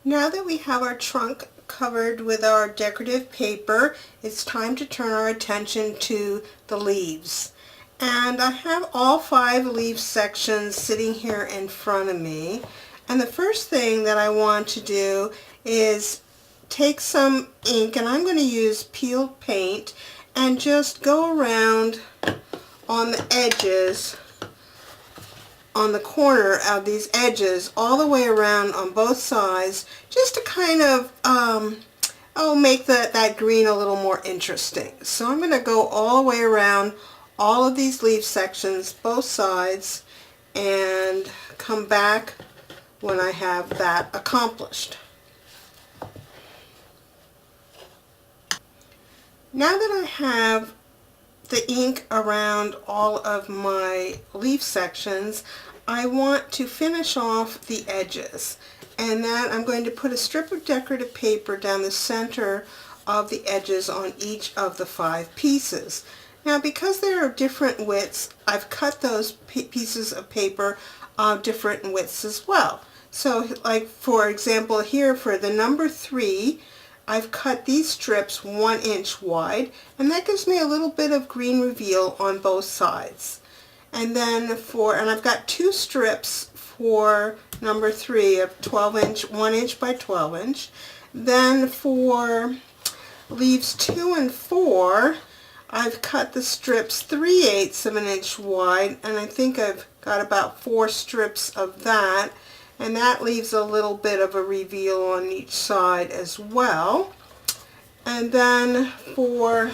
Now that we have our trunk covered with our decorative paper, it's time to turn our attention to the leaves. And I have all 5 leaf sections sitting here in front of me. And the first thing that I want to do is take some ink, and I'm going to use peeled paint, and just go around on the edges, on the corner of these edges, all the way around on both sides, just to kind of make that green a little more interesting. So I'm going to go all the way around all of these leaf sections, both sides, and come back when I have that accomplished. Now that I have the ink around all of my leaf sections, I want to finish off the edges, and that I'm going to put a strip of decorative paper down the center of the edges on each of the 5 pieces. Now, because there are different widths, I've cut those pieces of paper different widths as well. So, like for example here, for the number 3, I've cut these strips 1 inch wide, and that gives me a little bit of green reveal on both sides. And then I've got 2 strips for number 3 of 1 inch by 12 inch. Then for leaves 2 and 4, I've cut the strips 3/8 of an inch wide, and I think I've got about 4 strips of that. And that leaves a little bit of a reveal on each side as well. And then for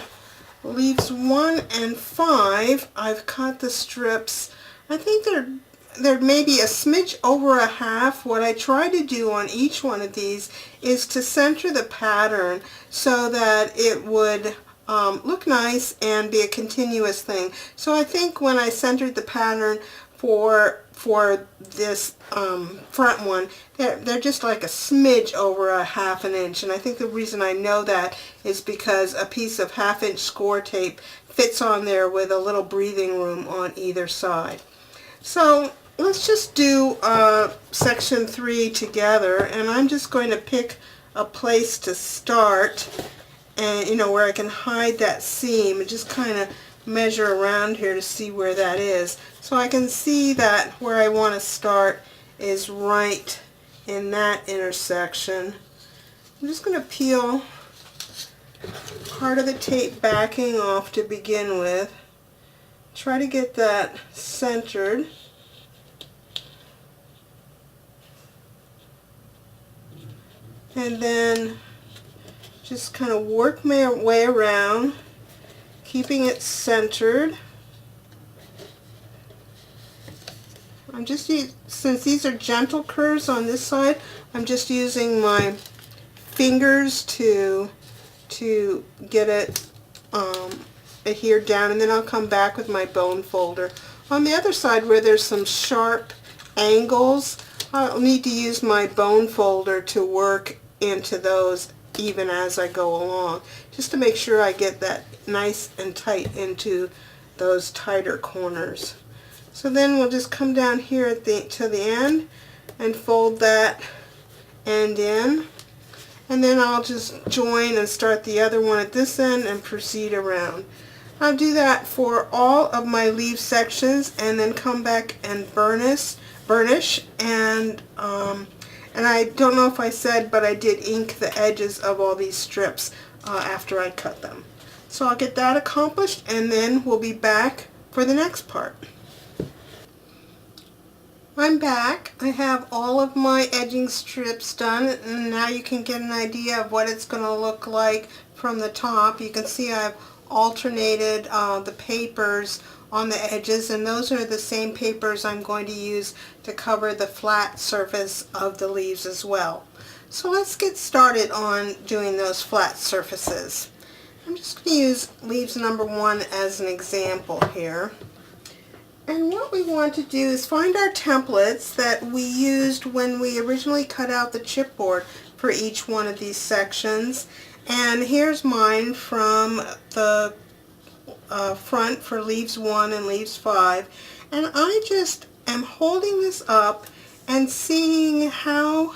leaves 1 and 5, I've cut the strips, I think they're maybe a smidge over a half. What I try to do on each one of these is to center the pattern so that it would look nice and be a continuous thing. So I think when I centered the pattern for this front one, they're just like a smidge over a ½ inch, and I think the reason I know that is because a piece of 1/2 inch score tape fits on there with a little breathing room on either side. So let's just do section 3 together, and I'm just going to pick a place to start, and where I can hide that seam, and just kind of measure around here to see where that is. So I can see that where I want to start is right in that intersection. I'm just going to peel part of the tape backing off to begin with. Try to get that centered. And then just kind of work my way around, keeping it centered. Since these are gentle curves on this side, I'm just using my fingers to get it adhered down, and then I'll come back with my bone folder. On the other side, where there's some sharp angles, I'll need to use my bone folder to work into those even as I go along, just to make sure I get that nice and tight into those tighter corners. So then we'll just come down here to the end and fold that end in, and then I'll just join and start the other one at this end and proceed around. I'll do that for all of my leaf sections, and then come back and burnish, and I don't know if I said, but I did ink the edges of all these strips after I cut them. So I'll get that accomplished, and then we'll be back for the next part. I'm back. I have all of my edging strips done, and now you can get an idea of what it's going to look like from the top. You can see I've alternated the papers on the edges, and those are the same papers I'm going to use to cover the flat surface of the leaves as well. So let's get started on doing those flat surfaces. I'm just going to use leaves number 1 as an example here. And what we want to do is find our templates that we used when we originally cut out the chipboard for each one of these sections. And here's mine from the front for leaves 1 and leaves 5. And I just am holding this up and seeing how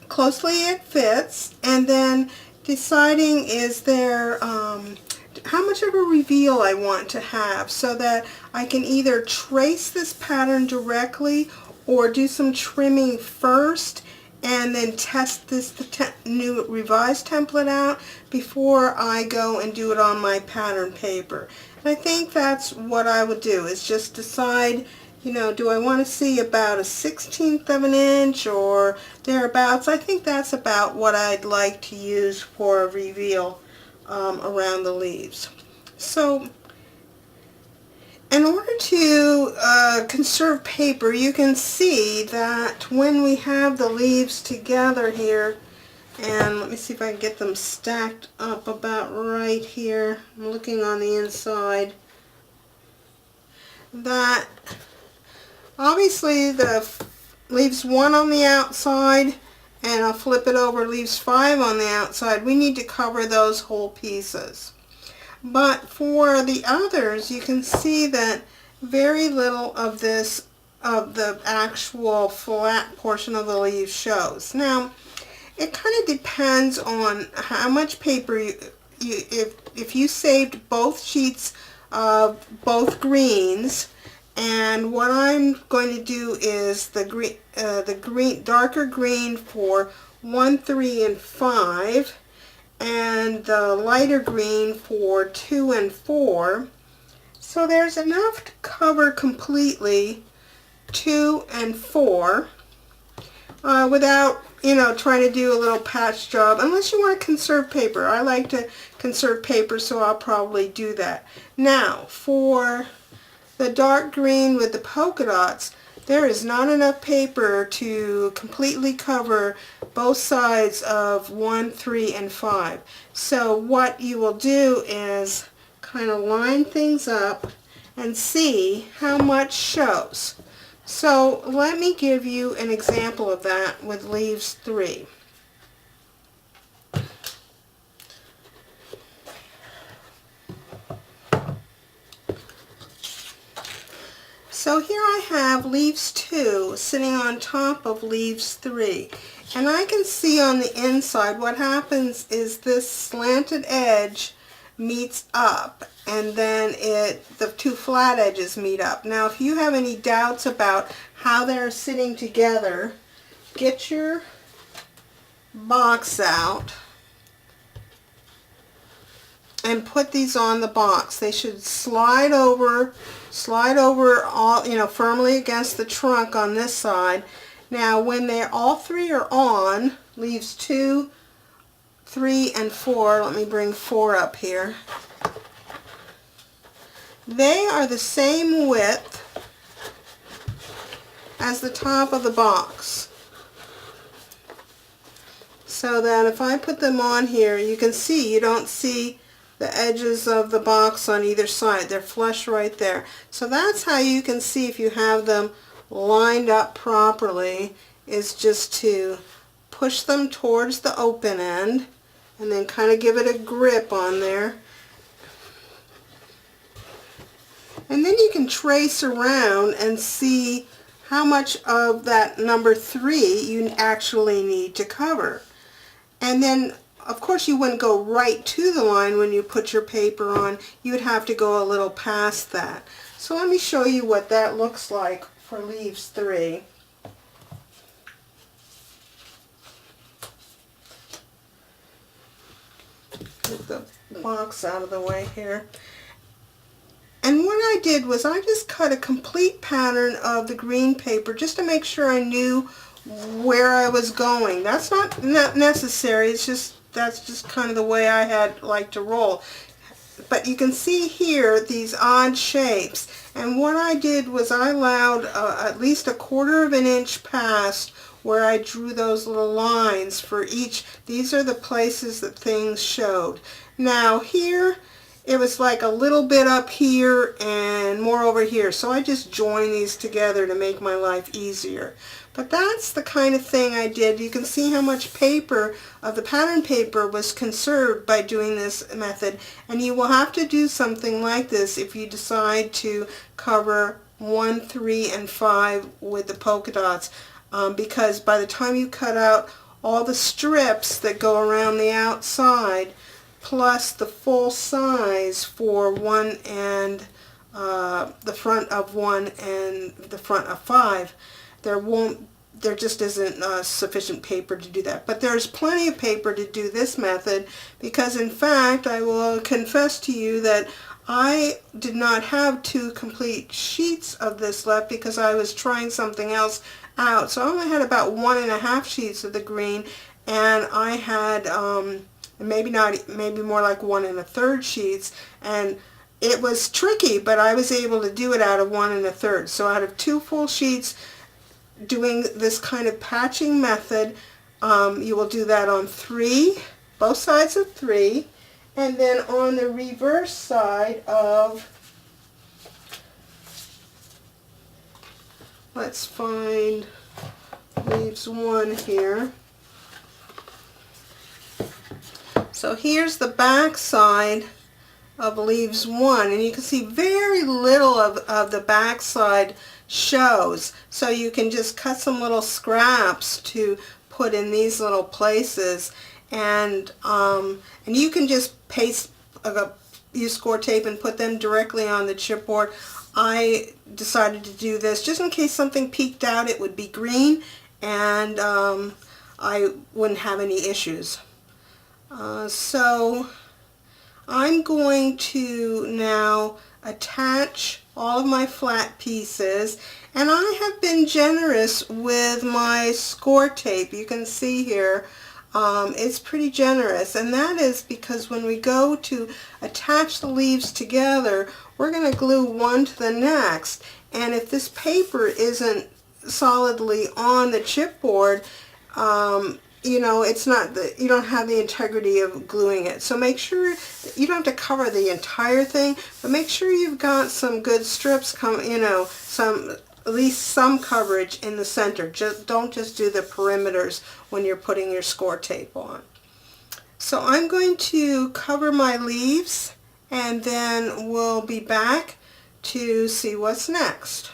closely it fits, and then deciding is there how much of a reveal I want to have, so that I can either trace this pattern directly or do some trimming first and then test this new revised template out before I go and do it on my pattern paper. And I think that's what I would do, is just decide, you know, do I want to see about a 1/16 of an inch or thereabouts. I think that's about what I'd like to use for a reveal around the leaves. So in order to conserve paper, you can see that when we have the leaves together here, and let me see if I can get them stacked up about right here. I'm looking on the inside. That obviously the leaves 1 on the outside, and I'll flip it over, leaves 5 on the outside. We need to cover those whole pieces. But for the others, you can see that very little of this, of the actual flat portion of the leaf shows. Now, it kind of depends on how much paper if you saved both sheets of both greens. And what I'm going to do is the green, darker green for 1, 3, and 5, and the lighter green for 2 and 4. So there's enough to cover completely 2 and 4 without, you know, trying to do a little patch job, unless you want to conserve paper. I like to conserve paper, so I'll probably do that. Now, for the dark green with the polka dots, there is not enough paper to completely cover both sides of 1, 3, and 5. So what you will do is kind of line things up and see how much shows. So let me give you an example of that with leaves 3. So here I have leaves 2 sitting on top of leaves 3, and I can see on the inside what happens is this slanted edge meets up, and then the 2 flat edges meet up. Now if you have any doubts about how they're sitting together, get your box out and put these on the box. They should slide over all, you know, firmly against the trunk on this side. Now when they're all 3 are on, leaves 2, 3, and 4, let me bring 4 up here. They are the same width as the top of the box. So that if I put them on here, you can see, you don't see the edges of the box on either side. They're flush right there. So that's how you can see if you have them lined up properly, is just to push them towards the open end and then kind of give it a grip on there. And then you can trace around and see how much of that number 3 you actually need to cover. And then of course you wouldn't go right to the line when you put your paper on. You would have to go a little past that. So let me show you what that looks like for leaves 3. Get the box out of the way here. And what I did was I just cut a complete pattern of the green paper just to make sure I knew where I was going. That's not necessary, it's just, that's just kind of the way I had like to roll. But you can see here these odd shapes, and what I did was I allowed at least 1/4 of an inch past where I drew those little lines for each. These are the places that things showed. Now here it was like a little bit up here and more over here, so I just joined these together to make my life easier. But that's the kind of thing I did. You can see how much paper of the pattern paper was conserved by doing this method, and you will have to do something like this if you decide to cover 1, 3, and 5 with the polka dots. because by the time you cut out all the strips that go around the outside, plus the full size for one and the front of 1 and the front of 5, there just isn't sufficient paper to do that. But there's plenty of paper to do this method, because in fact I will confess to you that I did not have 2 complete sheets of this left because I was trying something else out. So I only had about 1.5 sheets of the green, and I had maybe more like 1 1/3 sheets, and it was tricky, but I was able to do it out of 1 1/3. So out of 2 full sheets doing this kind of patching method, you will do that on 3, both sides of 3, and then on the reverse side of, let's find leaves 1 here. So here's the back side of leaves 1, and you can see very little of the back side shows. So you can just cut some little scraps to put in these little places, and you can just paste, use score tape and put them directly on the chipboard. I decided to do this just in case something peeked out. It would be green, and I wouldn't have any issues. So I'm going to now attach all of my flat pieces, and I have been generous with my score tape. You can see here it's pretty generous, and that is because when we go to attach the leaves together, we're going to glue one to the next, and if this paper isn't solidly on the chipboard, you know, it's not you don't have the integrity of gluing it. So make sure you don't have to cover the entire thing, but make sure you've got some good strips, you know, at least some coverage in the center. Don't just do the perimeters when you're putting your score tape on. So I'm going to cover my leaves, and then we'll be back to see what's next.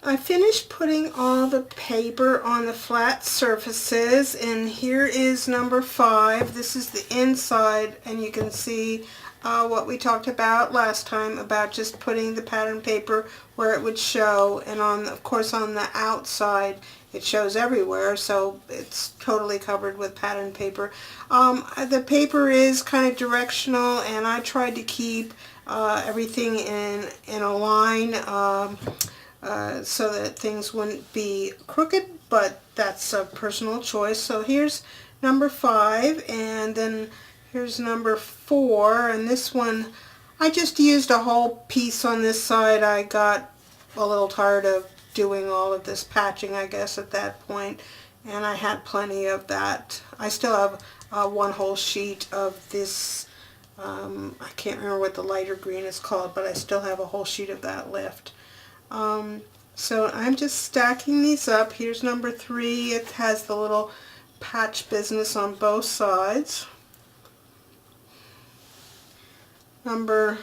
I finished putting all the paper on the flat surfaces, and here is number 5. This is the inside, and you can see what we talked about last time about just putting the pattern paper where it would show, and of course on the outside it shows everywhere, so it's totally covered with pattern paper. The paper is kind of directional, and I tried to keep everything in a line so that things wouldn't be crooked, but that's a personal choice. So here's number 5, and then here's number 4, and this one I just used a whole piece on this side. I got a little tired of doing all of this patching, I guess, at that point, and I had plenty of that. I still have one whole sheet of this, I can't remember what the lighter green is called, but I still have a whole sheet of that left. So I'm just stacking these up. Here's number 3. It has the little patch business on both sides. Number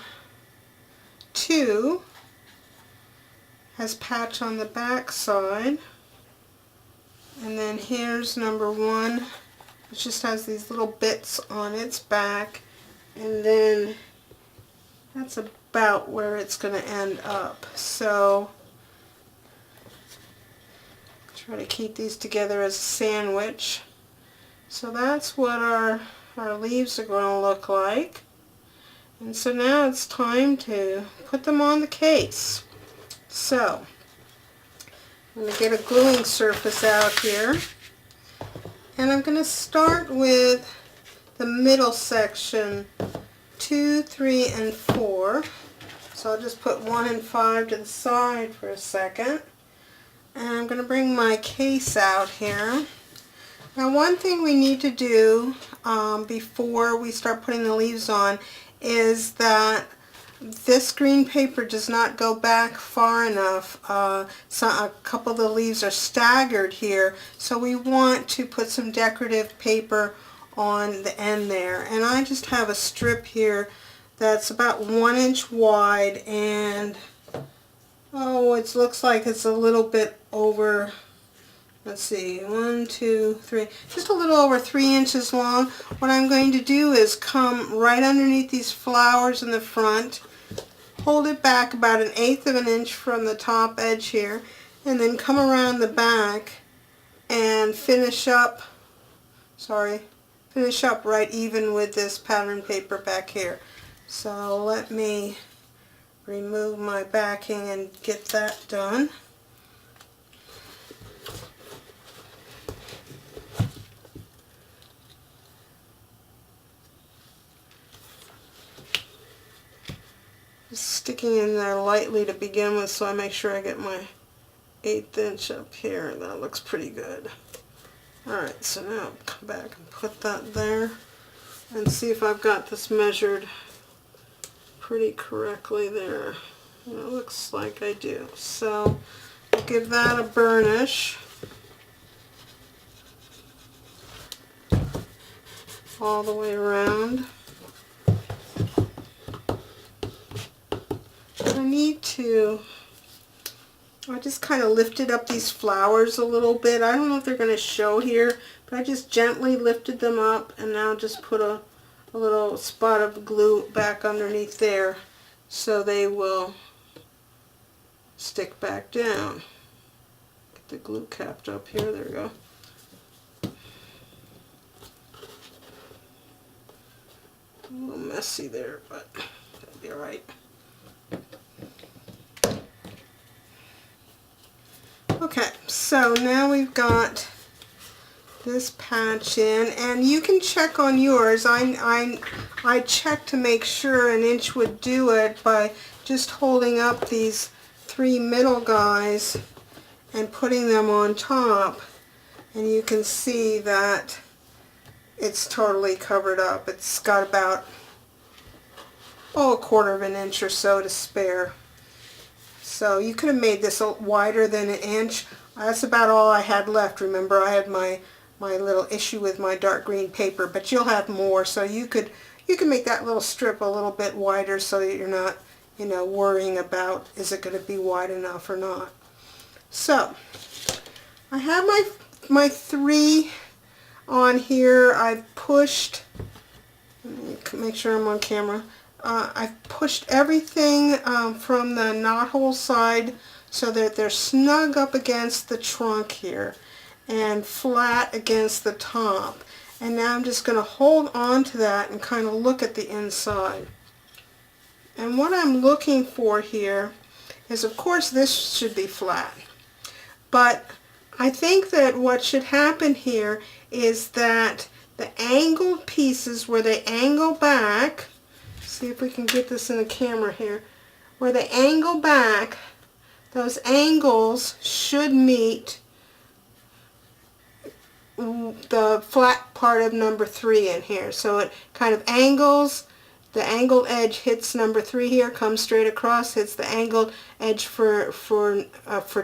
2 has patch on the back side. And then here's number 1. It just has these little bits on its back. And then that's about where it's going to end up. So try to keep these together as a sandwich. So that's what our leaves are going to look like. And so now it's time to put them on the case. So I'm going to get a gluing surface out here, and I'm going to start with the middle section, 2, 3, and 4. So I'll just put 1 and 5 to the side for a second, and I'm going to bring my case out here. Now, one thing we need to do before we start putting the leaves on is that this green paper does not go back far enough. So a couple of the leaves are staggered here, so we want to put some decorative paper on the end there. And I just have a strip here that's about 1 inch wide and Oh, it looks like it's a little bit over, let's see, 1, 2, 3, just a little over 3 inches long. What I'm going to do is come right underneath these flowers in the front, hold it back about 1/8 of an inch from the top edge here, and then come around the back and finish up right even with this pattern paper back here. So let me remove my backing and get that done. Just sticking in there lightly to begin with, so I make sure I get my 1/8 inch up here. That looks pretty good. Alright, so now come back and put that there and see if I've got this measured pretty correctly there. And it looks like I do. So I'll give that a burnish all the way around. I just kind of lifted up these flowers a little bit. I don't know if they're going to show here, but I just gently lifted them up and now just put a little spot of glue back underneath there so they will stick back down. Get the glue capped up here. There we go. A little messy there, but that'll be alright. Okay, so now we've got this patch in, and you can check on yours. I checked to make sure 1 inch would do it by just holding up these 3 middle guys and putting them on top, and you can see that it's totally covered up. It's got about, oh, 1/4 of an inch or so to spare. So you could have made this wider than 1 inch. That's about all I had left. Remember, I had my little issue with my dark green paper, but you'll have more, so you could make that little strip a little bit wider so that you're not, you know, worrying about is it going to be wide enough or not. So I have my 3 on here. I've pushed, let me make sure I'm on camera. I've pushed everything from the knothole side so that they're snug up against the trunk here and flat against the top. And now I'm just going to hold on to that and kind of look at the inside. And what I'm looking for here is, of course, this should be flat. But I think that what should happen here is that the angled pieces where they angle back, see if we can get this in the camera here, where they angle back, those angles should meet the flat part of number 3 in here. So it kind of angles, the angled edge hits number 3 here, comes straight across, hits the angled edge for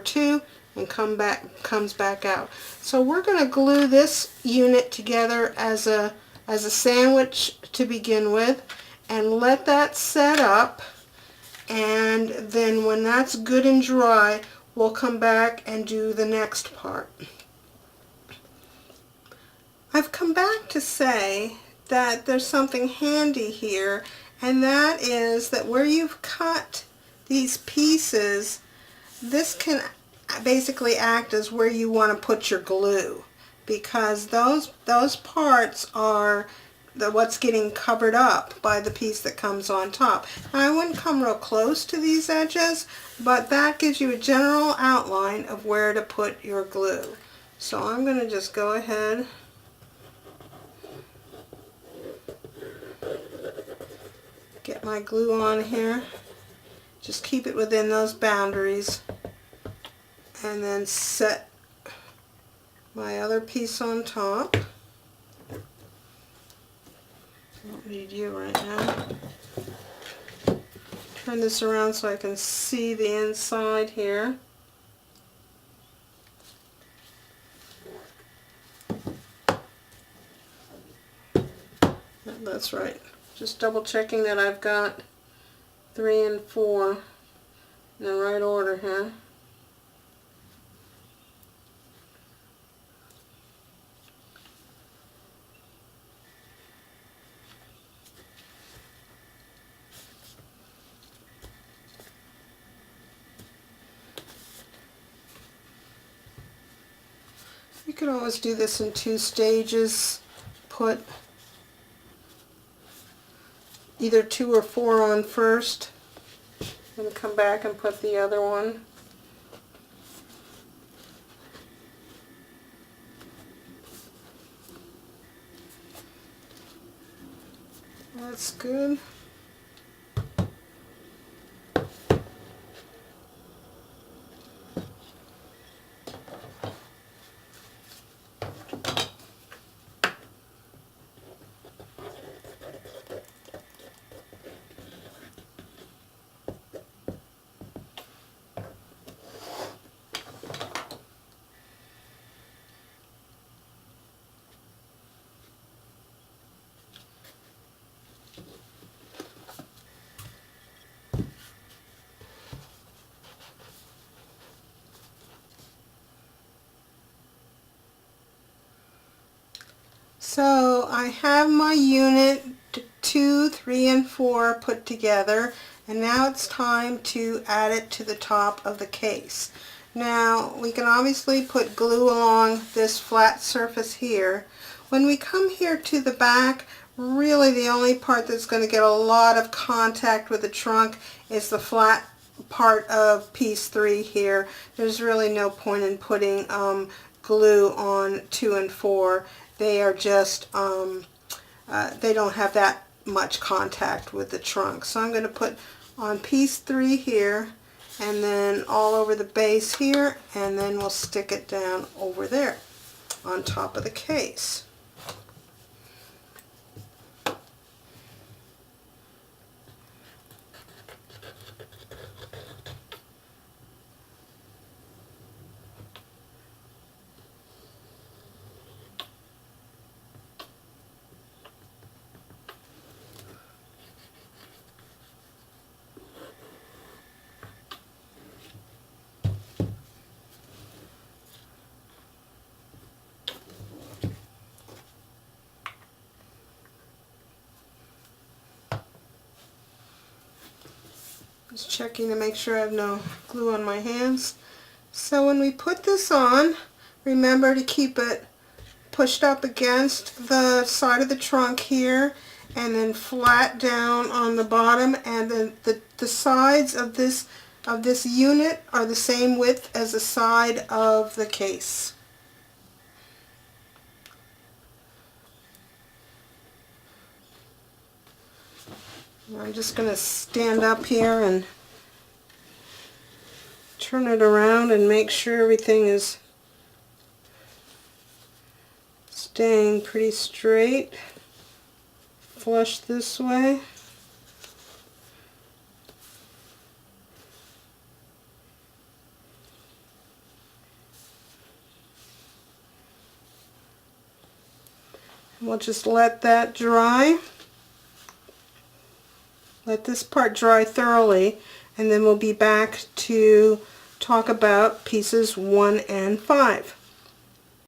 2, and comes back out. So we're going to glue this unit together as a sandwich to begin with, and let that set up, and then when that's good and dry, we'll come back and do the next part. I've come back to say that there's something handy here, and that is that where you've cut these pieces, this can basically act as where you want to put your glue, because those parts are what's getting covered up by the piece that comes on top. Now, I wouldn't come real close to these edges, but that gives you a general outline of where to put your glue. So I'm going to just go ahead get my glue on here. Just keep it within those boundaries, and then set my other piece on top. I don't need you right now. Turn this around so I can see the inside here. That's right. Just double checking that I've got 3 and 4 in the right order here. You could always do this in 2 stages. Put either 2 or 4 on first, and come back and put the other one. That's good. So I have my unit 2, 3, and 4 put together, and now it's time to add it to the top of the case. Now we can obviously put glue along this flat surface here. When we come here to the back, really the only part that's going to get a lot of contact with the trunk is the flat part of piece 3 here. There's really no point in putting glue on 2 and 4. They are just, they don't have that much contact with the trunk. So I'm going to put on piece 3 here, and then all over the base here, and then we'll stick it down over there on top of the case. Just checking to make sure I have no glue on my hands. So when we put this on, remember to keep it pushed up against the side of the trunk here, and then flat down on the bottom, and then the sides of this unit are the same width as the side of the case. I'm just going to stand up here and turn it around and make sure everything is staying pretty straight, flush this way. We'll just let that dry. Let this part dry thoroughly, and then we'll be back to talk about pieces 1 and 5.